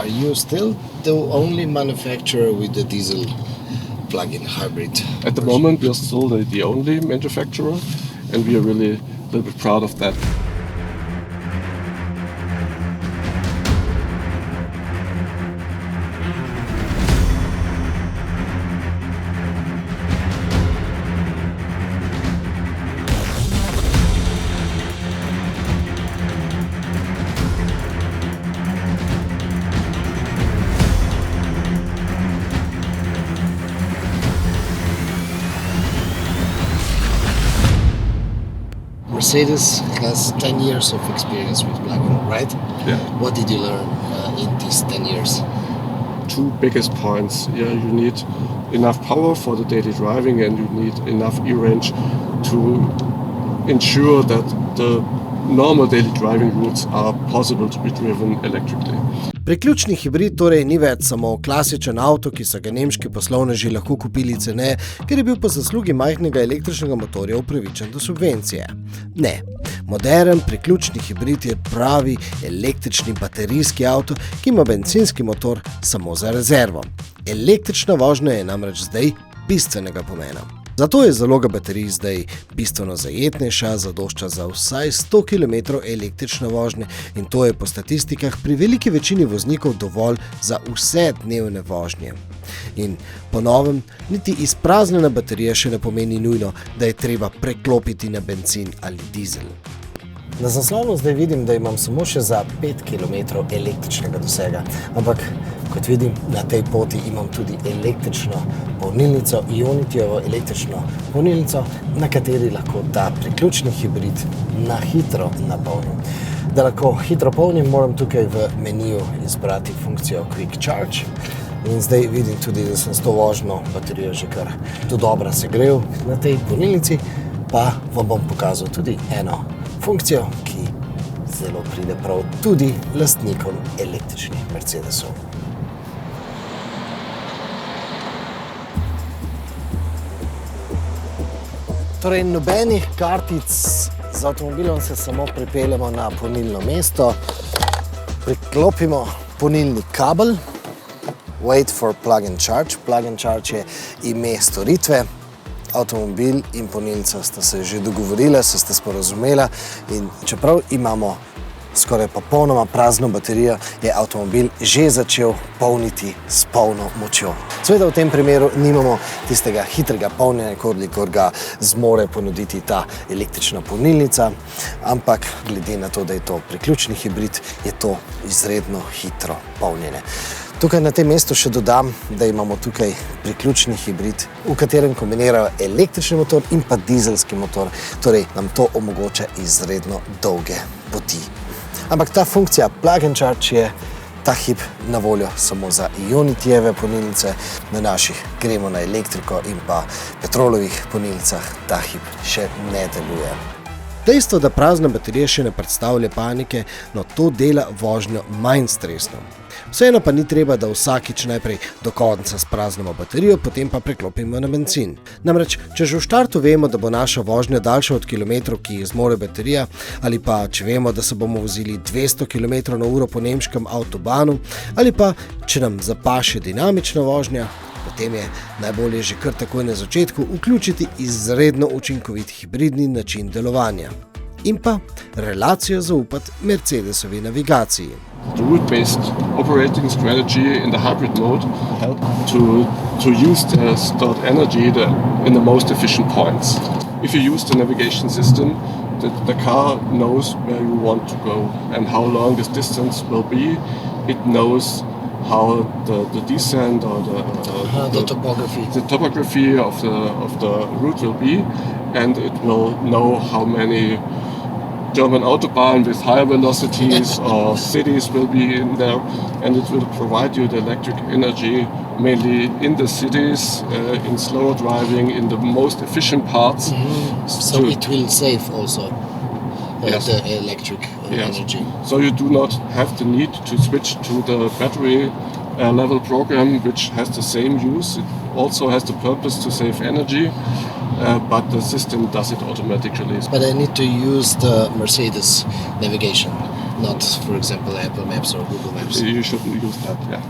Are you still the only manufacturer with the diesel plug-in hybrid? At the moment, we are still the only manufacturer, and we are really a little bit proud of that. Mercedes has 10 years of experience with plug-in, right? Yeah. What did you learn in these 10 years? Two biggest points. Yeah, you need enough power for the daily driving, and you need enough e-range to ensure that the normal daily driving routes are possible to be driven electrically. Priključni hibrid torej ni več samo klasičen avto, ki so ga nemški poslovneži lahko kupili ceneje, ker je bil po zaslugi majhnega električnega motorja upravičen do subvencije. Ne, moderen priključni hibrid je pravi električni baterijski avto, ki ima bencinski motor samo za rezervo. Električna vožnja je namreč zdaj bistvenega pomena. Zato je zaloga baterij zdaj bistveno zajetnejša, zadošča za vsaj 100 km električne vožnje in to je po statistikah pri veliki večini voznikov dovolj za vse dnevne vožnje. In po novem, niti izpraznjena baterija še ne pomeni nujno, da je treba preklopiti na bencin ali dizel. Na zaslonu zdaj vidim, da imam samo še za 5 km električnega dosega, ampak kot vidim, na tej poti imam tudi električno polnilnico, Ionitijevo električno polnilnico, na kateri lahko ta priključni hibrid na hitro napolnim. Da lahko hitro polnim, moram tukaj v meniju izbrati funkcijo Quick Charge. In zdaj vidim tudi, da sem s to vožnjo baterijo že kar dodobra segrel na tej polnilnici, pa vam bom pokazal tudi eno funkcijo, ki zelo pride prav tudi lastnikom električnih Mercedesov. Torej, nobenih kartic z avtomobilom se samo pripeljemo na polnilno mesto, priklopimo polnilni kabel, wait for plug and charge. Plug and charge je ime storitve. Avtomobil in polnilnica sta se že dogovorila, se sta sporazumela in čeprav imamo skoraj popolnoma prazno baterijo, je avtomobil že začel polniti s polno močjo. Seveda v tem primeru nimamo tistega hitrega polnjenja, kolikor ga zmore ponuditi ta električna polnilnica, ampak glede na to, da je to priključni hibrid, je to izredno hitro polnjenje. Tukaj na tem mestu še dodam, da imamo tukaj priključni hibrid, v katerem kombinirajo električni motor in pa dizelski motor, torej nam to omogoča izredno dolge poti. Ampak ta funkcija plug and charge je ta hip na voljo samo za Ionitijeve polnilnice, na naših gremo na elektriko in pa petrolovih polnilnicah ta hip še ne deluje. Dejstvo, da prazna baterija še ne predstavlja panike, no to dela vožnjo manj stresno. Vseeno pa ni treba, da vsakič najprej do konca spraznimo baterijo, potem pa preklopimo na bencin. Namreč, če že v štartu vemo, da bo naša vožnja daljša od kilometrov, ki jih zmore baterija, ali pa če vemo, da se bomo vozili 200 km/h po nemškem avtobanu, ali pa če nam zapaše dinamična vožnja, potem je najbolje že kar takoj na začetku vključiti izredno učinkovit hibridni način delovanja in pa relacijo zaupati Mercedesovi navigaciji. The route-based operating strategy in the hybrid mode help to use the stored energy in the most efficient points. If you use the navigation system, the car knows where you want to go and how long this distance will be. It knows how the descent or the topography of the route will be, and it will know how many German Autobahn with higher velocities or cities will be in there, and it will provide you the electric energy mainly in the cities, in slower driving, in the most efficient parts. Mm-hmm. So it will save also yes. the electric yes. energy. So you do not have the need to switch to the battery level program, which has the same use. It also has the purpose to save energy. But the system does it automatically. But I need to use the Mercedes navigation. not, for example, Apple Maps or Google Maps. You shouldn't use that, yeah.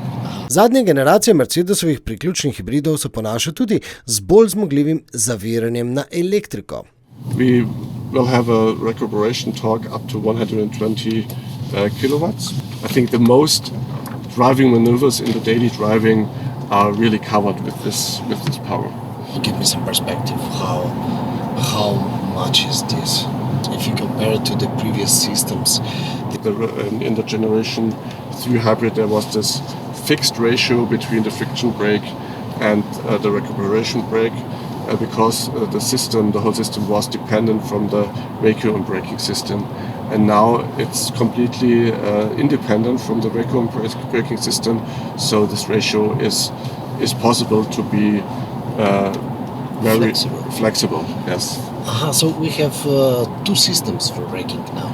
Zadnje generacije Mercedesovih priključnih hibridov se ponaša tudi z bolj zmogljivim zaviranjem na elektriko. We will have a recuperation torque up to 120 kilowatts. I think the most driving maneuvers in the daily driving are really covered with this power. Give me some perspective. How much is this? If you compare it to the previous systems. In the Generation 3 hybrid, there was this fixed ratio between the friction brake and the recuperation brake because the whole system was dependent from the vacuum braking system. And now it's completely independent from the vacuum braking system, so this ratio is possible to be very flexible. Yes. So we have two systems for braking now.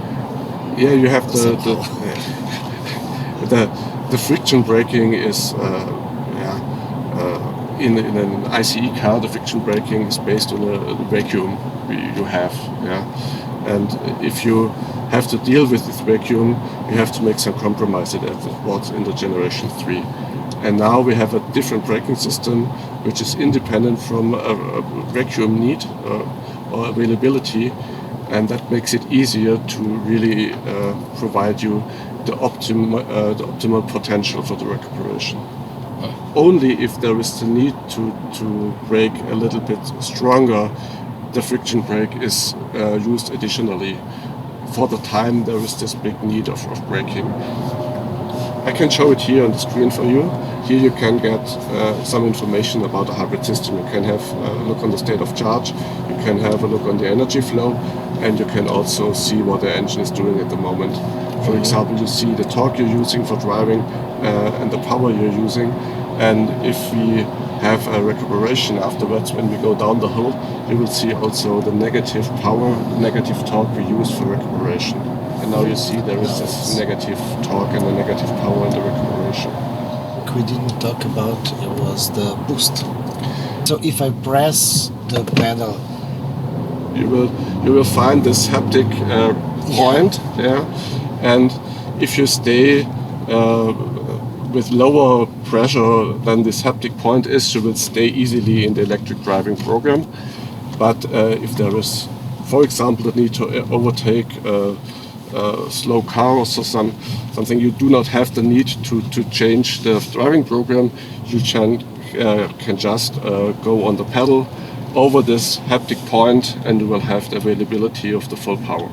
Yeah, you have the friction braking is in an ICE car. The friction braking is based on a vacuum you have. Yeah, and if you have to deal with this vacuum, you have to make some compromise at what's in the Generation 3. And now we have a different braking system which is independent from a vacuum need or availability, and that makes it easier to really provide you the optimal potential for the recuperation. Only if there is the need to brake a little bit stronger, the friction brake is used additionally. For the time there is this big need of braking. I can show it here on the screen for you. Here you can get some information about the hybrid system. You can have a look on the state of charge, you can have a look on the energy flow, and you can also see what the engine is doing at the moment. For example, you see the torque you're using for driving and the power you're using. And if we have a recuperation afterwards, when we go down the hill, you will see also the negative power, negative torque we use for recuperation. And now you see there is this negative torque and the negative power in the recuperation. What we didn't talk about was the boost. So if I press the pedal, you will find this haptic point, yeah. And if you stay with lower pressure than this haptic point is, you will stay easily in the electric driving program. But if there is, for example, the need to overtake a slow car or something, you do not have the need to change the driving program. You can just go on the pedal over this haptic point and you will have the availability of the full power.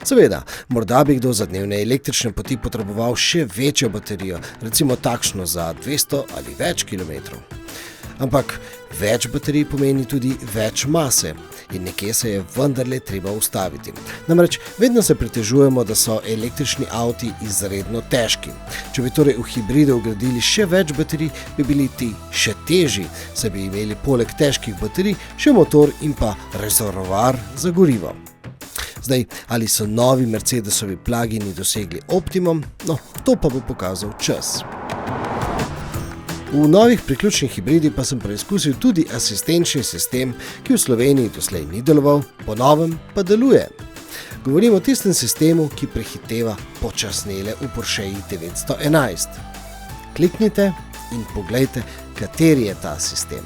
Seveda, morda bi kdo za dnevne električne poti potreboval še večjo baterijo, recimo takšno za 200 ali več kilometrov. Ampak več baterij pomeni tudi več mase in nekje se je vendarle treba ustaviti. Namreč vedno se pritežujemo, da so električni avti izredno težki. Če bi torej v hibride vgradili še več baterij, bi bili ti še težji, saj bi imeli poleg težkih baterij še motor in pa rezervoar za gorivo. Zdaj, ali so novi Mercedesovi plug-ini dosegli optimum? No, to pa bo pokazal čas. V novih priključnih hibridih pa sem preizkusil tudi asistenčni sistem, ki v Sloveniji doslej ni deloval, po novem pa deluje. Govorim o tistem sistemu, ki prehiteva počasnele v Porsche 911. Kliknite in poglejte, kateri je ta sistem.